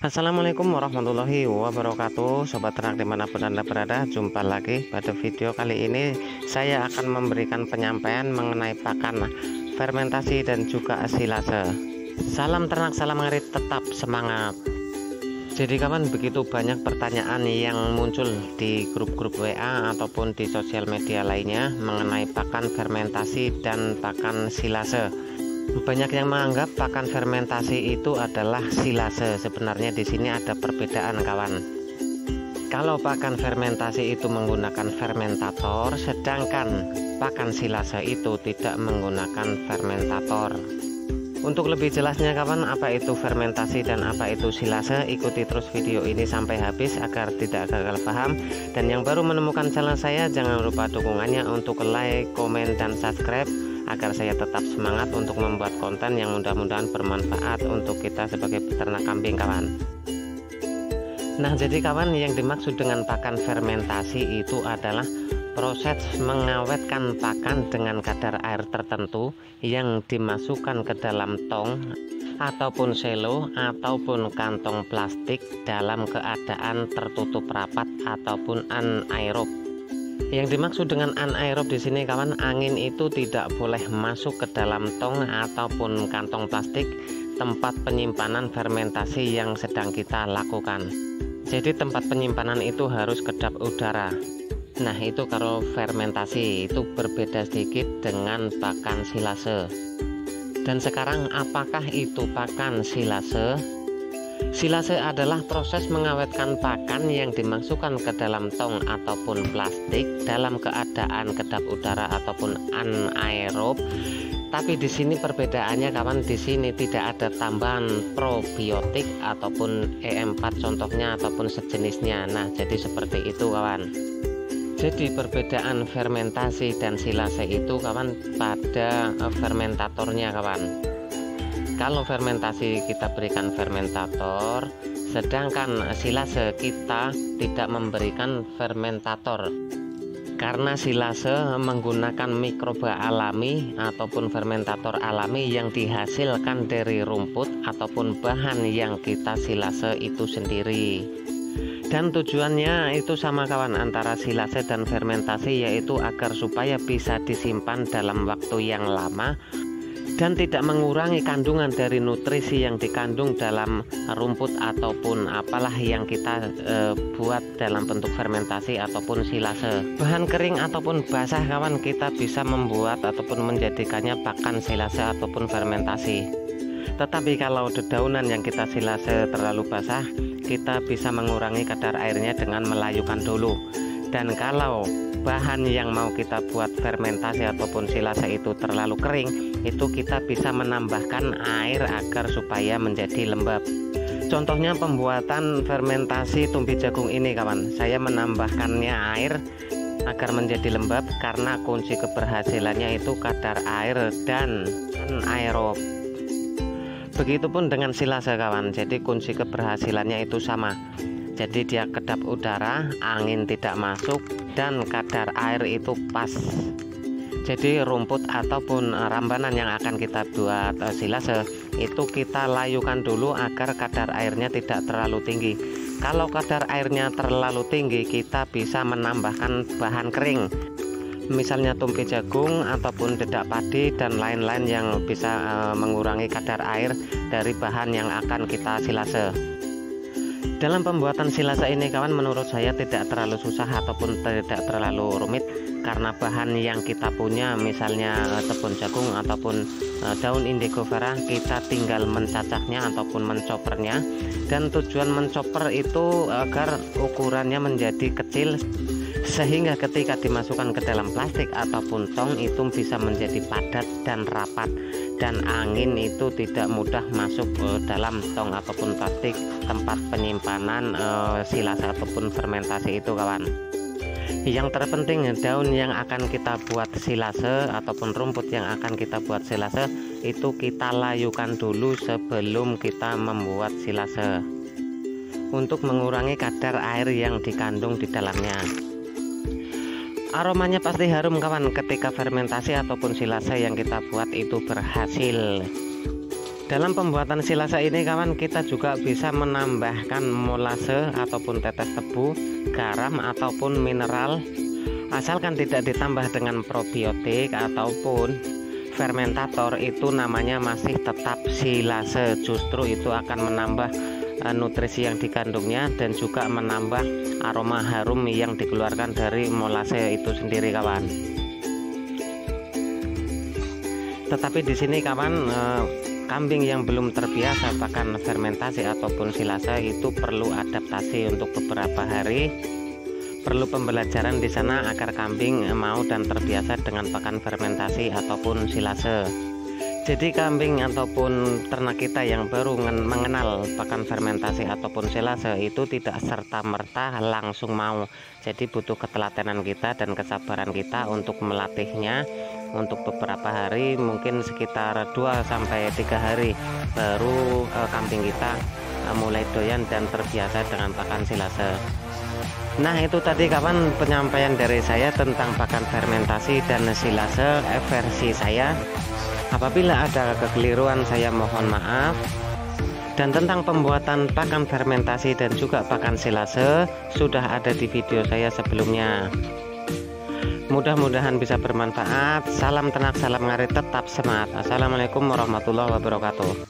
Assalamualaikum warahmatullahi wabarakatuh, sobat ternak dimanapun Anda berada. Jumpa lagi pada video kali ini. Saya akan memberikan penyampaian mengenai pakan fermentasi dan juga silase. Salam ternak, salam ngarit, tetap semangat. Jadi kawan, begitu banyak pertanyaan yang muncul di grup-grup WA ataupun di sosial media lainnya mengenai pakan fermentasi dan pakan silase. Banyak yang menganggap pakan fermentasi itu adalah silase. Sebenarnya di sini ada perbedaan kawan. Kalau pakan fermentasi itu menggunakan fermentator, sedangkan pakan silase itu tidak menggunakan fermentator. Untuk lebih jelasnya kawan, apa itu fermentasi dan apa itu silase, ikuti terus video ini sampai habis agar tidak gagal paham. Dan yang baru menemukan channel saya, jangan lupa dukungannya untuk like, komen, dan subscribe agar saya tetap semangat untuk membuat konten yang mudah-mudahan bermanfaat untuk kita sebagai peternak kambing kawan. Nah, jadi kawan, yang dimaksud dengan pakan fermentasi itu adalah proses mengawetkan pakan dengan kadar air tertentu yang dimasukkan ke dalam tong ataupun selo ataupun kantong plastik dalam keadaan tertutup rapat ataupun anaerob. Yang dimaksud dengan anaerob di sini kawan, angin itu tidak boleh masuk ke dalam tong ataupun kantong plastik tempat penyimpanan fermentasi yang sedang kita lakukan. Jadi tempat penyimpanan itu harus kedap udara. Nah, itu kalau fermentasi itu berbeda sedikit dengan pakan silase. Dan sekarang apakah itu pakan silase? Silase adalah proses mengawetkan pakan yang dimasukkan ke dalam tong ataupun plastik dalam keadaan kedap udara ataupun anaerob. Tapi di sini perbedaannya kawan, di sini tidak ada tambahan probiotik ataupun E4 contohnya ataupun sejenisnya. Nah, jadi seperti itu kawan. Jadi perbedaan fermentasi dan silase itu kawan pada fermentatornya kawan. Kalau fermentasi kita berikan fermentator, sedangkan silase kita tidak memberikan fermentator. Karena silase menggunakan mikroba alami ataupun fermentator alami yang dihasilkan dari rumput ataupun bahan yang kita silase itu sendiri. Dan tujuannya itu sama kawan antara silase dan fermentasi, yaitu agar supaya bisa disimpan dalam waktu yang lama dan tidak mengurangi kandungan dari nutrisi yang dikandung dalam rumput ataupun apalah yang kita buat dalam bentuk fermentasi ataupun silase. Bahan kering ataupun basah kawan, kita bisa membuat ataupun menjadikannya pakan silase ataupun fermentasi. Tetapi kalau dedaunan yang kita silase terlalu basah, kita bisa mengurangi kadar airnya dengan melayukan dulu. Dan kalau bahan yang mau kita buat fermentasi ataupun silase itu terlalu kering, itu kita bisa menambahkan air agar supaya menjadi lembab. Contohnya pembuatan fermentasi tumpi jagung ini kawan, saya menambahkannya air agar menjadi lembab karena kunci keberhasilannya itu kadar air dan anaerob. Begitupun dengan silase kawan, jadi kunci keberhasilannya itu sama. Jadi dia kedap udara, angin tidak masuk, dan kadar air itu pas. Jadi rumput ataupun rambanan yang akan kita buat silase itu kita layukan dulu agar kadar airnya tidak terlalu tinggi. Kalau kadar airnya terlalu tinggi, kita bisa menambahkan bahan kering, misalnya tumpi jagung ataupun dedak padi dan lain-lain yang bisa mengurangi kadar air dari bahan yang akan kita silase. Dalam pembuatan silase ini kawan, menurut saya tidak terlalu susah ataupun tidak terlalu rumit, karena bahan yang kita punya misalnya tepung jagung ataupun daun indigo vera, kita tinggal mencacahnya ataupun mencopernya. Dan tujuan mencoper itu agar ukurannya menjadi kecil sehingga ketika dimasukkan ke dalam plastik ataupun tong itu bisa menjadi padat dan rapat, dan angin itu tidak mudah masuk dalam tong ataupun plastik tempat penyimpanan silase ataupun fermentasi itu kawan. Yang terpenting, daun yang akan kita buat silase ataupun rumput yang akan kita buat silase itu kita layukan dulu sebelum kita membuat silase untuk mengurangi kadar air yang dikandung di dalamnya. Aromanya pasti harum kawan ketika fermentasi ataupun silase yang kita buat itu berhasil. Dalam pembuatan silase ini kawan, kita juga bisa menambahkan molase ataupun tetes tebu, garam ataupun mineral, asalkan tidak ditambah dengan probiotik ataupun fermentator. Itu namanya masih tetap silase, justru itu akan menambah nutrisi yang dikandungnya dan juga menambah aroma harum yang dikeluarkan dari molase itu sendiri kawan. Tetapi di sini kawan, kambing yang belum terbiasa pakan fermentasi ataupun silase itu perlu adaptasi untuk beberapa hari, perlu pembelajaran di sana agar kambing mau dan terbiasa dengan pakan fermentasi ataupun silase. Jadi kambing ataupun ternak kita yang baru mengenal pakan fermentasi ataupun silase itu tidak serta-merta langsung mau. Jadi butuh ketelatenan kita dan kesabaran kita untuk melatihnya untuk beberapa hari, mungkin sekitar 2-3 hari baru kambing kita mulai doyan dan terbiasa dengan pakan silase. Nah, itu tadi kawan penyampaian dari saya tentang pakan fermentasi dan silase versi saya. Apabila ada kekeliruan saya mohon maaf. Dan tentang pembuatan pakan fermentasi dan juga pakan silase sudah ada di video saya sebelumnya. Mudah-mudahan bisa bermanfaat. Salam ternak, salam ngarit, tetap semangat. Assalamualaikum warahmatullahi wabarakatuh.